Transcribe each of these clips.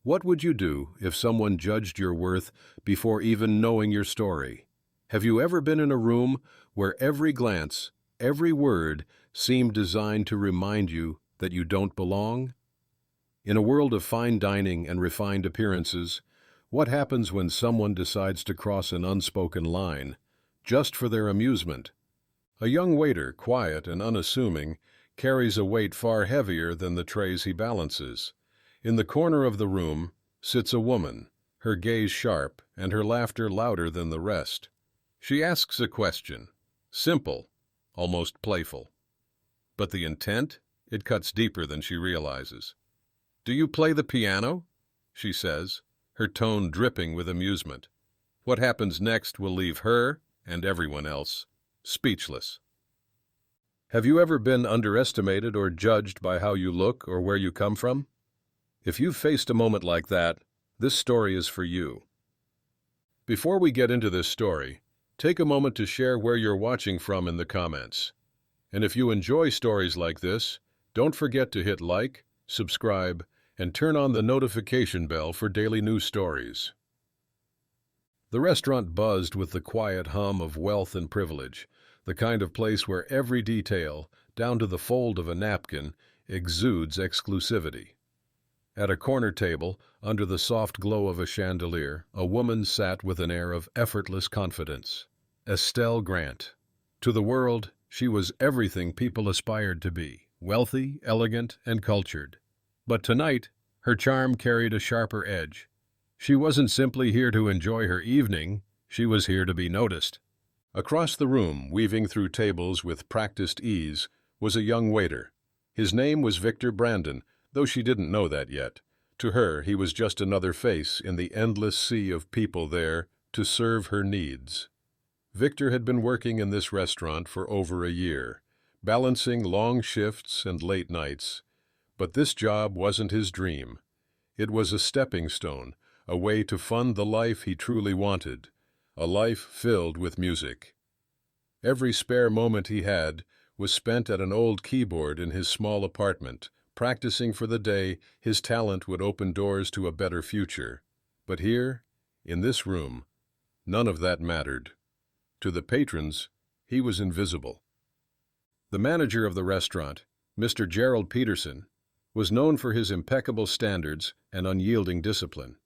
What would you do if someone judged your worth before even knowing your story? Have you ever been in a room where every glance, every word seemed designed to remind you that you don't belong? In a world of fine dining and refined appearances, what happens when someone decides to cross an unspoken line just for their amusement? A young waiter, quiet and unassuming, carries a weight far heavier than the trays he balances. In the corner of the room sits a woman, her gaze sharp and her laughter louder than the rest. She asks a question, simple, almost playful. But the intent, it cuts deeper than she realizes. "Do you play the piano?" she says, her tone dripping with amusement. What happens next will leave her, and everyone else, speechless. Have you ever been underestimated or judged by how you look or where you come from? If you've faced a moment like that, this story is for you. Before we get into this story, take a moment to share where you're watching from in the comments. And if you enjoy stories like this, don't forget to hit like, subscribe, and turn on the notification bell for daily news stories. The restaurant buzzed with the quiet hum of wealth and privilege, the kind of place where every detail, down to the fold of a napkin, exudes exclusivity. At a corner table, under the soft glow of a chandelier, a woman sat with an air of effortless confidence. Estelle Grant. To the world, she was everything people aspired to be, wealthy, elegant, and cultured. But tonight, her charm carried a sharper edge. She wasn't simply here to enjoy her evening, she was here to be noticed. Across the room, weaving through tables with practiced ease, was a young waiter. His name was Victor Brandon, though she didn't know that yet. To her, he was just another face in the endless sea of people there to serve her needs. Victor had been working in this restaurant for over a year, balancing long shifts and late nights. But this job wasn't his dream. It was a stepping stone, a way to fund the life he truly wanted, a life filled with music. Every spare moment he had was spent at an old keyboard in his small apartment, practicing for the day his talent would open doors to a better future. But here, in this room, none of that mattered. To the patrons, he was invisible. The manager of the restaurant, Mr. Gerald Peterson, was known for his impeccable standards and unyielding discipline.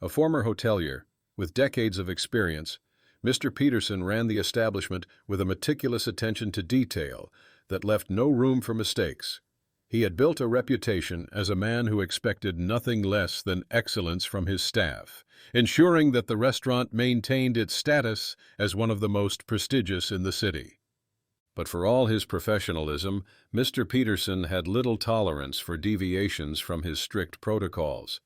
A former hotelier, with decades of experience, Mr. Peterson ran the establishment with a meticulous attention to detail that left no room for mistakes. He had built a reputation as a man who expected nothing less than excellence from his staff, ensuring that the restaurant maintained its status as one of the most prestigious in the city. But for all his professionalism, Mr. Peterson had little tolerance for deviations from his strict protocols.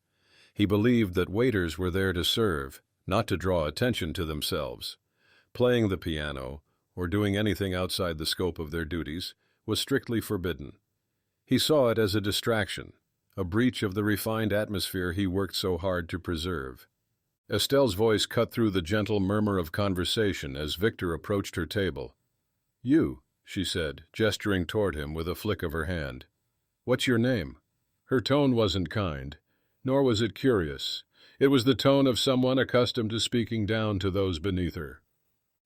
He believed that waiters were there to serve, not to draw attention to themselves. Playing the piano, or doing anything outside the scope of their duties, was strictly forbidden. He saw it as a distraction, a breach of the refined atmosphere he worked so hard to preserve. Estelle's voice cut through the gentle murmur of conversation as Victor approached her table. "You," she said, gesturing toward him with a flick of her hand. "What's your name?" Her tone wasn't kind, nor was it curious. It was the tone of someone accustomed to speaking down to those beneath her.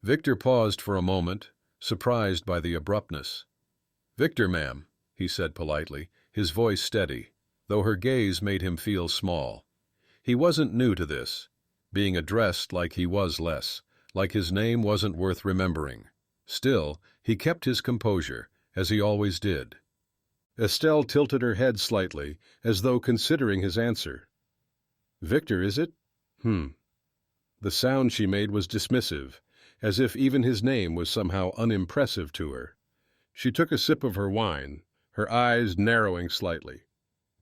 Victor paused for a moment, surprised by the abruptness. "Victor, ma'am," he said politely, his voice steady, though her gaze made him feel small. He wasn't new to this, being addressed like he was less, like his name wasn't worth remembering. Still, he kept his composure, as he always did. Estelle tilted her head slightly, as though considering his answer. "Victor, is it? The sound she made was dismissive, as if even his name was somehow unimpressive to her. She took a sip of her wine, her eyes narrowing slightly.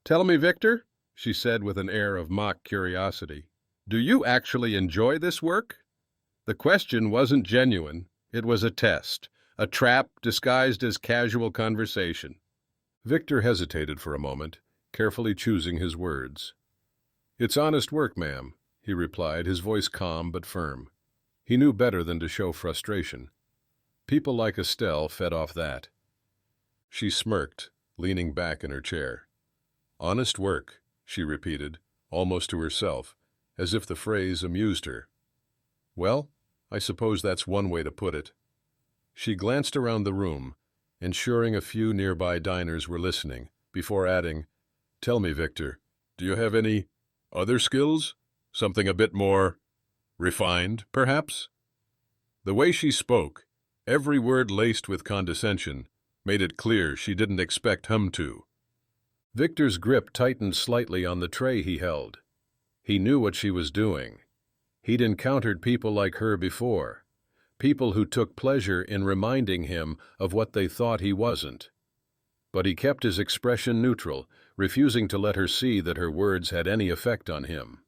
"Tell me, Victor," she said with an air of mock curiosity, "do you actually enjoy this work?" The question wasn't genuine. It was a test, a trap disguised as casual conversation. Victor hesitated for a moment, carefully choosing his words. "It's honest work, ma'am," he replied, his voice calm but firm. He knew better than to show frustration. People like Estelle fed off that. She smirked, leaning back in her chair. "Honest work," she repeated, almost to herself, as if the phrase amused her. Well, I suppose that's one way to put it. She glanced around the room, ensuring a few nearby diners were listening, before adding, "Tell me, Victor, do you have any other skills? Something a bit more refined, perhaps?" The way she spoke, every word laced with condescension, made it clear she didn't expect him to. Victor's grip tightened slightly on the tray he held. He knew what she was doing. He'd encountered people like her before, people who took pleasure in reminding him of what they thought he wasn't. But he kept his expression neutral, refusing to let her see that her words had any effect on him.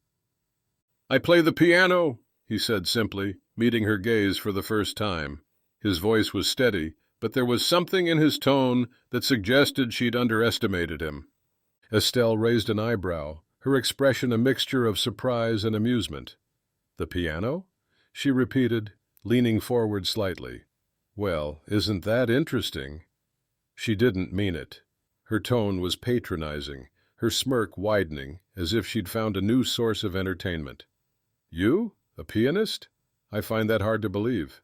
"I play the piano," he said simply, meeting her gaze for the first time. His voice was steady, but there was something in his tone that suggested she'd underestimated him. Estelle raised an eyebrow, her expression a mixture of surprise and amusement. "The piano?" she repeated, leaning forward slightly. "Well, isn't that interesting?" She didn't mean it. Her tone was patronizing, her smirk widening, as if she'd found a new source of entertainment. "You? A pianist? I find that hard to believe."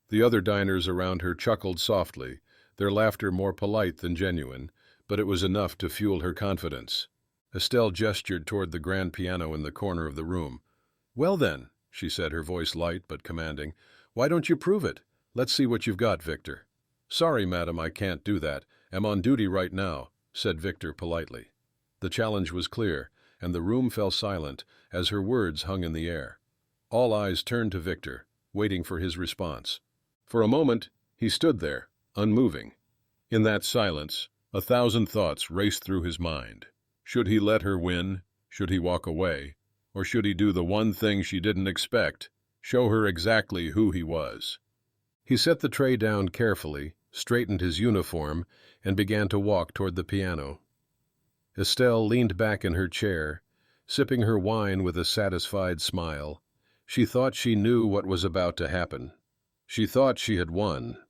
The other diners around her chuckled softly, their laughter more polite than genuine, but it was enough to fuel her confidence. Estelle gestured toward the grand piano in the corner of the room. "Well then," she said, her voice light but commanding, "why don't you prove it? Let's see what you've got, Victor." "Sorry, madam, I can't do that. I'm on duty right now," said Victor politely. The challenge was clear, and the room fell silent as her words hung in the air. All eyes turned to Victor, waiting for his response. For a moment, he stood there, unmoving. In that silence, 1,000 thoughts raced through his mind. Should he let her win? Should he walk away? Or should he do the one thing she didn't expect, show her exactly who he was? He set the tray down carefully, straightened his uniform, and began to walk toward the piano. Estelle leaned back in her chair, sipping her wine with a satisfied smile. She thought she knew what was about to happen. She thought she had won.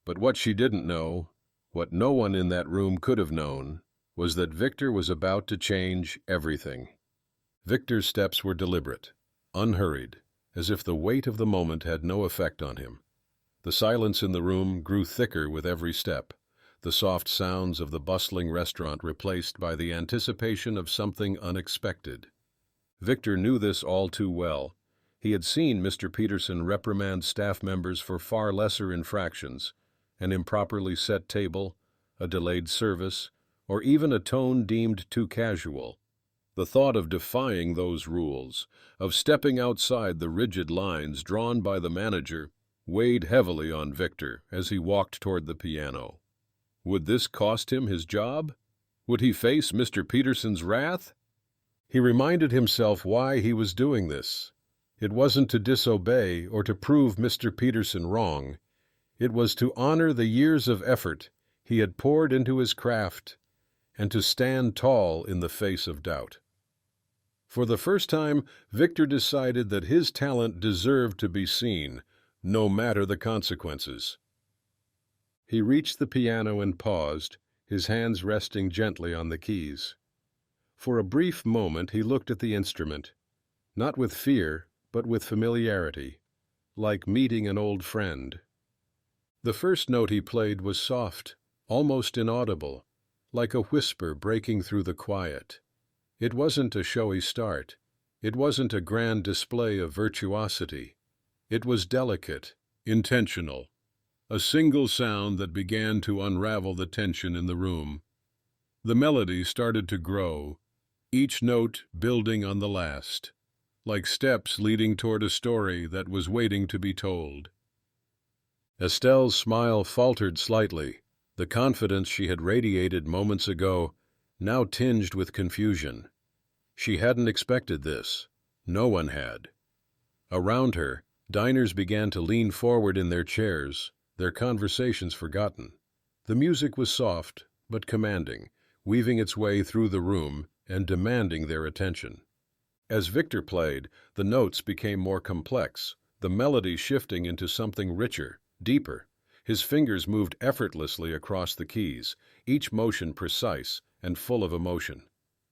But what she didn't know, what no one in that room could have known, was that Victor was about to change everything. Victor's steps were deliberate, unhurried, as if the weight of the moment had no effect on him. The silence in the room grew thicker with every step, the soft sounds of the bustling restaurant replaced by the anticipation of something unexpected. Victor knew this all too well. He had seen Mr. Peterson reprimand staff members for far lesser infractions, an improperly set table, a delayed service, or even a tone deemed too casual. The thought of defying those rules, of stepping outside the rigid lines drawn by the manager, weighed heavily on Victor as he walked toward the piano. Would this cost him his job? Would he face Mr. Peterson's wrath? He reminded himself why he was doing this. It wasn't to disobey or to prove Mr. Peterson wrong. It was to honor the years of effort he had poured into his craft and to stand tall in the face of doubt. For the first time, Victor decided that his talent deserved to be seen, no matter the consequences. He reached the piano and paused, his hands resting gently on the keys. For a brief moment he looked at the instrument, not with fear, but with familiarity, like meeting an old friend. The first note he played was soft, almost inaudible, like a whisper breaking through the quiet. It wasn't a showy start. It wasn't a grand display of virtuosity. It was delicate, intentional, a single sound that began to unravel the tension in the room. The melody started to grow, each note building on the last, like steps leading toward a story that was waiting to be told. Estelle's smile faltered slightly, the confidence she had radiated moments ago, now tinged with confusion. She hadn't expected this. No one had. Around her, diners began to lean forward in their chairs, their conversations forgotten. The music was soft, but commanding, weaving its way through the room and demanding their attention. As Victor played, the notes became more complex, the melody shifting into something richer, deeper. His fingers moved effortlessly across the keys, each motion precise and full of emotion.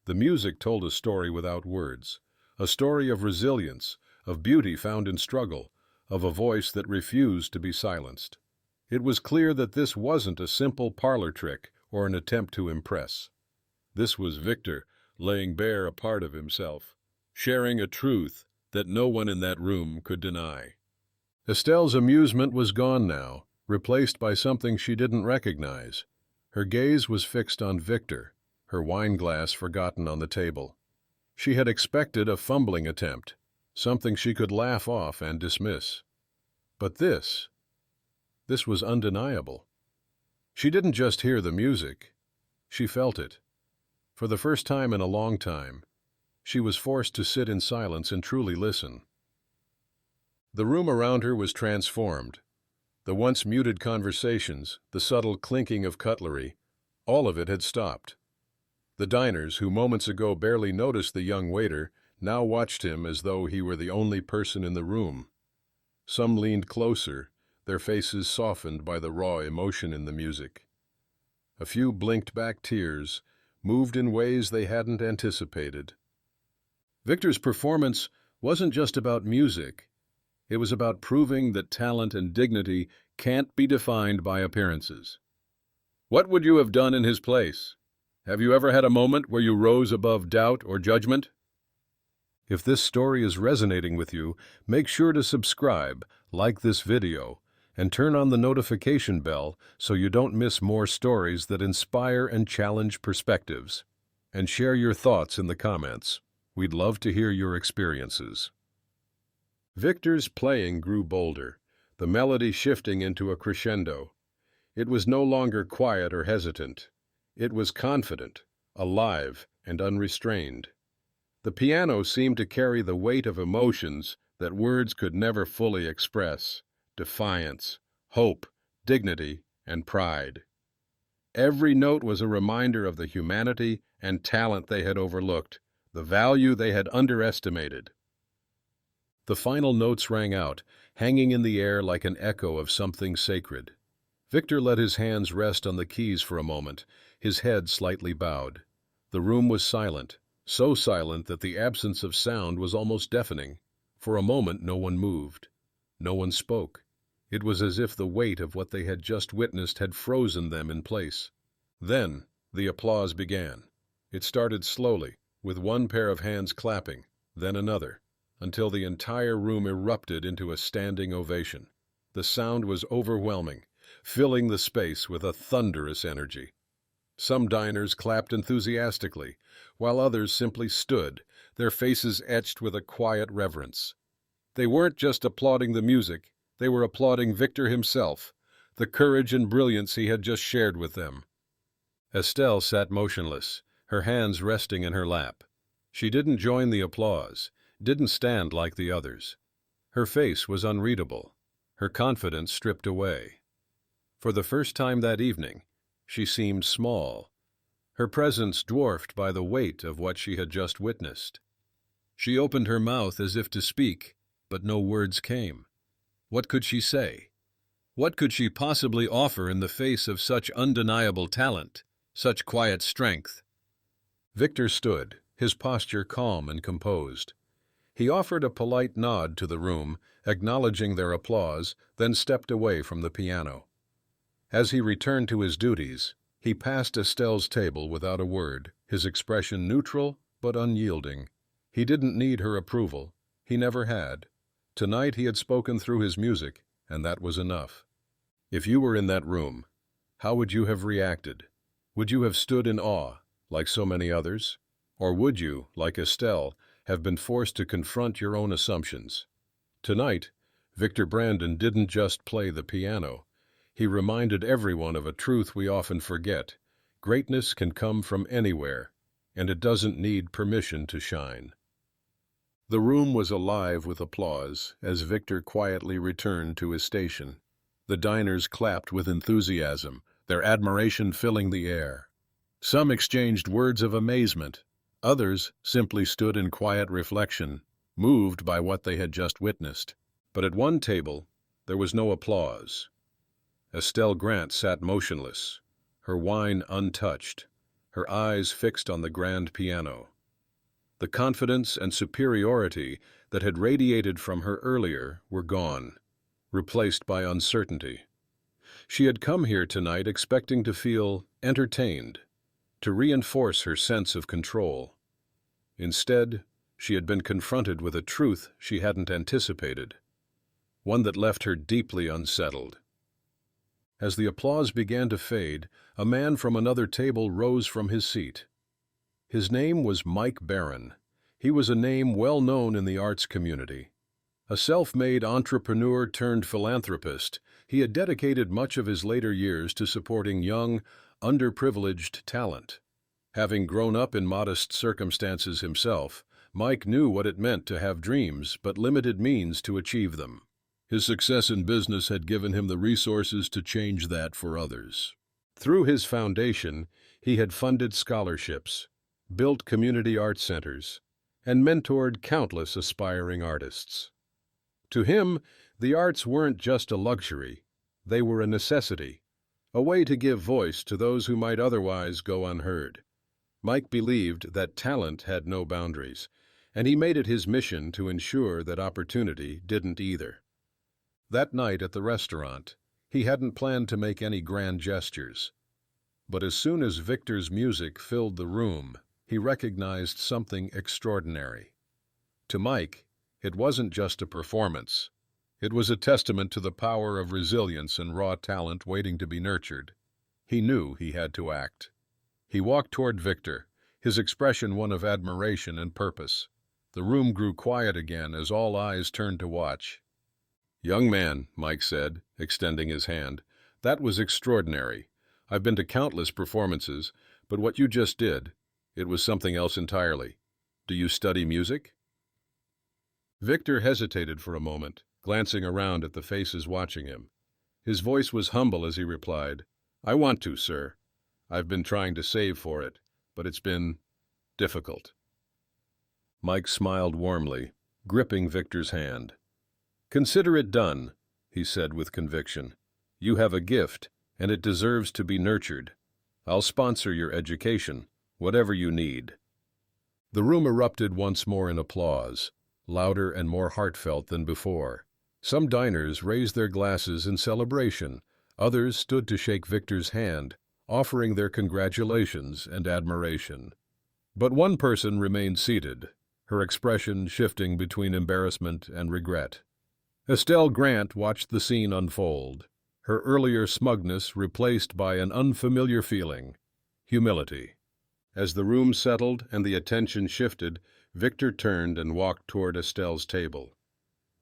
The music told a story without words, a story of resilience, of beauty found in struggle, of a voice that refused to be silenced. It was clear that this wasn't a simple parlor trick or an attempt to impress. This was Victor laying bare a part of himself, sharing a truth that no one in that room could deny. Estelle's amusement was gone now, replaced by something she didn't recognize. Her gaze was fixed on Victor, her wine glass forgotten on the table. She had expected a fumbling attempt, something she could laugh off and dismiss. But this was undeniable. She didn't just hear the music, she felt it. For the first time in a long time, she was forced to sit in silence and truly listen. The room around her was transformed. The once muted conversations, the subtle clinking of cutlery, all of it had stopped. The diners, who moments ago barely noticed the young waiter, now watched him as though he were the only person in the room. Some leaned closer, their faces softened by the raw emotion in the music. A few blinked back tears, moved in ways they hadn't anticipated. Victor's performance wasn't just about music. It was about proving that talent and dignity can't be defined by appearances. What would you have done in his place? Have you ever had a moment where you rose above doubt or judgment? If this story is resonating with you, make sure to subscribe, like this video, and turn on the notification bell so you don't miss more stories that inspire and challenge perspectives. And share your thoughts in the comments. We'd love to hear your experiences. Victor's playing grew bolder, the melody shifting into a crescendo. It was no longer quiet or hesitant. It was confident, alive, and unrestrained. The piano seemed to carry the weight of emotions that words could never fully express: defiance, hope, dignity, and pride. Every note was a reminder of the humanity and talent they had overlooked, the value they had underestimated. The final notes rang out, hanging in the air like an echo of something sacred. Victor let his hands rest on the keys for a moment, his head slightly bowed. The room was silent, so silent that the absence of sound was almost deafening. For a moment no one moved. No one spoke. It was as if the weight of what they had just witnessed had frozen them in place. Then the applause began. It started slowly, with one pair of hands clapping, then another, until the entire room erupted into a standing ovation. The sound was overwhelming, filling the space with a thunderous energy. Some diners clapped enthusiastically, while others simply stood, their faces etched with a quiet reverence. They weren't just applauding the music, they were applauding Victor himself, the courage and brilliance he had just shared with them. Estelle sat motionless, her hands resting in her lap. She didn't join the applause, didn't stand like the others. Her face was unreadable, her confidence stripped away. For the first time that evening, she seemed small, her presence dwarfed by the weight of what she had just witnessed. She opened her mouth as if to speak, but no words came. What could she say? What could she possibly offer in the face of such undeniable talent, such quiet strength? Victor stood, his posture calm and composed. He offered a polite nod to the room, acknowledging their applause, then stepped away from the piano. As he returned to his duties, he passed Estelle's table without a word, his expression neutral but unyielding. He didn't need her approval. He never had. Tonight he had spoken through his music, and that was enough. If you were in that room, how would you have reacted? Would you have stood in awe, like so many others? Or would you, like Estelle, have been forced to confront your own assumptions? Tonight, Victor Brandon didn't just play the piano. He reminded everyone of a truth we often forget. Greatness can come from anywhere, and it doesn't need permission to shine. The room was alive with applause as Victor quietly returned to his station. The diners clapped with enthusiasm, their admiration filling the air. Some exchanged words of amazement. Others simply stood in quiet reflection, moved by what they had just witnessed. But at one table, there was no applause. Estelle Grant sat motionless, her wine untouched, her eyes fixed on the grand piano. The confidence and superiority that had radiated from her earlier were gone, replaced by uncertainty. She had come here tonight expecting to feel entertained, to reinforce her sense of control. Instead, she had been confronted with a truth she hadn't anticipated, one that left her deeply unsettled. As the applause began to fade, a man from another table rose from his seat. His name was Mike Barron. He was a name well known in the arts community. A self-made entrepreneur turned philanthropist, he had dedicated much of his later years to supporting young, underprivileged talent. Having grown up in modest circumstances himself, Mike knew what it meant to have dreams but limited means to achieve them. His success in business had given him the resources to change that for others. Through his foundation, he had funded scholarships, built community art centers, and mentored countless aspiring artists. To him, the arts weren't just a luxury, they were a necessity, a way to give voice to those who might otherwise go unheard. Mike believed that talent had no boundaries, and he made it his mission to ensure that opportunity didn't either. That night at the restaurant, he hadn't planned to make any grand gestures. But as soon as Victor's music filled the room, he recognized something extraordinary. To Mike, it wasn't just a performance. It was a testament to the power of resilience and raw talent waiting to be nurtured. He knew he had to act. He walked toward Victor, his expression one of admiration and purpose. The room grew quiet again as all eyes turned to watch. "Young man," Mike said, extending his hand, "that was extraordinary. I've been to countless performances, but what you just did, it was something else entirely. Do you study music?" Victor hesitated for a moment, glancing around at the faces watching him. His voice was humble as he replied, "I want to, sir. I've been trying to save for it, but it's been difficult." Mike smiled warmly, gripping Victor's hand. "Consider it done," he said with conviction. "You have a gift, and it deserves to be nurtured. I'll sponsor your education, whatever you need." The room erupted once more in applause, louder and more heartfelt than before. Some diners raised their glasses in celebration. Others stood to shake Victor's hand, offering their congratulations and admiration. But one person remained seated, her expression shifting between embarrassment and regret. Estelle Grant watched the scene unfold, her earlier smugness replaced by an unfamiliar feeling, humility. As the room settled and the attention shifted, Victor turned and walked toward Estelle's table.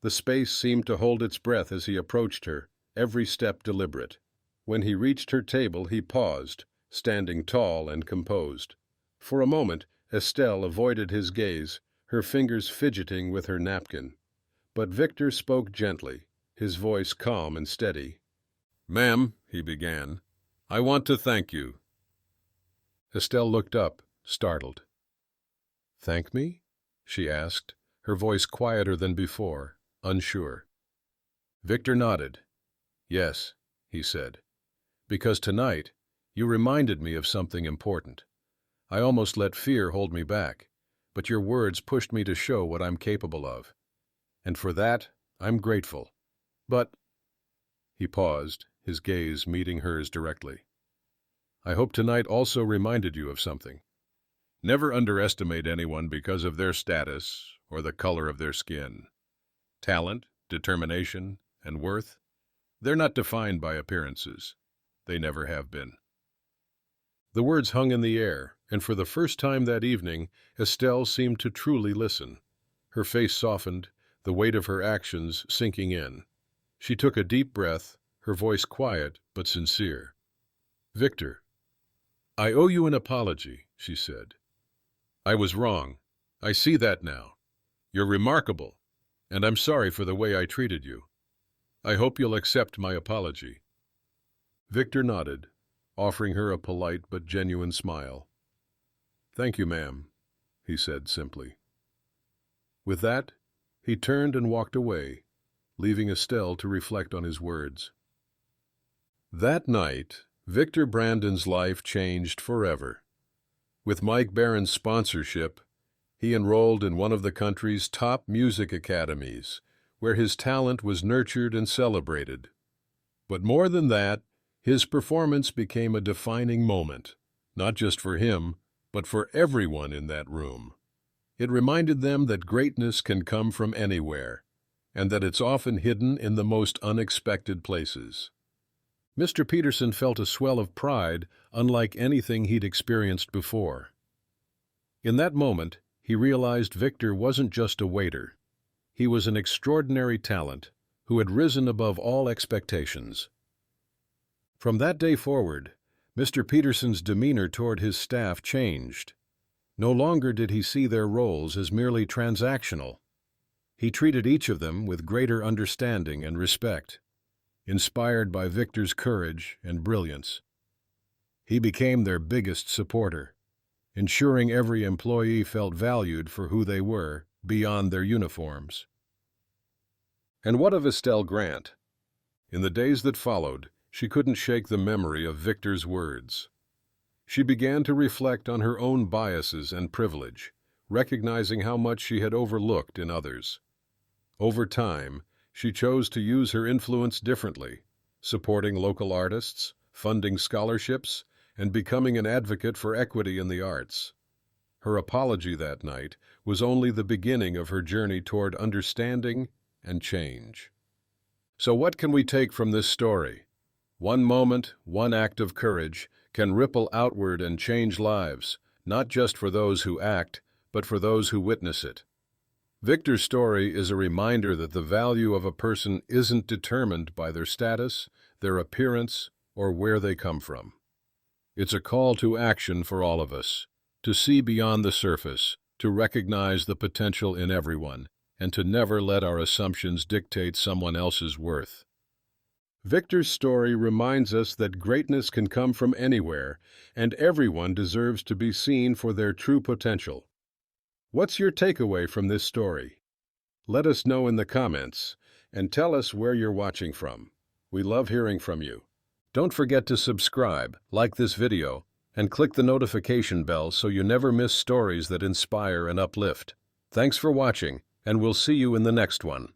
The space seemed to hold its breath as he approached her, every step deliberate. When he reached her table, he paused, standing tall and composed. For a moment, Estelle avoided his gaze, her fingers fidgeting with her napkin. But Victor spoke gently, his voice calm and steady. "Ma'am," he began, "I want to thank you." Estelle looked up, startled. "Thank me?" she asked, her voice quieter than before, unsure. Victor nodded. "Yes," he said, "because tonight you reminded me of something important. I almost let fear hold me back, but your words pushed me to show what I'm capable of. And for that, I'm grateful. But—" he paused, his gaze meeting hers directly. "I hope tonight also reminded you of something. Never underestimate anyone because of their status or the color of their skin. Talent, determination, and worth, they're not defined by appearances. They never have been." The words hung in the air, and for the first time that evening, Estelle seemed to truly listen. Her face softened, the weight of her actions sinking in. She took a deep breath, her voice quiet but sincere. "Victor, I owe you an apology," she said. "I was wrong. I see that now. You're remarkable, and I'm sorry for the way I treated you. I hope you'll accept my apology." Victor nodded, offering her a polite but genuine smile. "Thank you, ma'am," he said simply. With that, he turned and walked away, leaving Estelle to reflect on his words. That night, Victor Brandon's life changed forever. With Mike Barron's sponsorship, he enrolled in one of the country's top music academies, where his talent was nurtured and celebrated. But more than that, his performance became a defining moment, not just for him, but for everyone in that room. It reminded them that greatness can come from anywhere, and that it's often hidden in the most unexpected places. Mr. Peterson felt a swell of pride unlike anything he'd experienced before. In that moment, he realized Victor wasn't just a waiter. He was an extraordinary talent who had risen above all expectations. From that day forward, Mr. Peterson's demeanor toward his staff changed. No longer did he see their roles as merely transactional. He treated each of them with greater understanding and respect, inspired by Victor's courage and brilliance. He became their biggest supporter, ensuring every employee felt valued for who they were beyond their uniforms. And what of Estelle Grant? In the days that followed, she couldn't shake the memory of Victor's words. She began to reflect on her own biases and privilege, recognizing how much she had overlooked in others. Over time, she chose to use her influence differently, supporting local artists, funding scholarships, and becoming an advocate for equity in the arts. Her apology that night was only the beginning of her journey toward understanding and change. So what can we take from this story? One moment, one act of courage can ripple outward and change lives, not just for those who act, but for those who witness it. Victor's story is a reminder that the value of a person isn't determined by their status, their appearance, or where they come from. It's a call to action for all of us, to see beyond the surface, to recognize the potential in everyone, and to never let our assumptions dictate someone else's worth. Victor's story reminds us that greatness can come from anywhere, and everyone deserves to be seen for their true potential. What's your takeaway from this story? Let us know in the comments, and tell us where you're watching from. We love hearing from you. Don't forget to subscribe, like this video, and click the notification bell so you never miss stories that inspire and uplift. Thanks for watching, and we'll see you in the next one.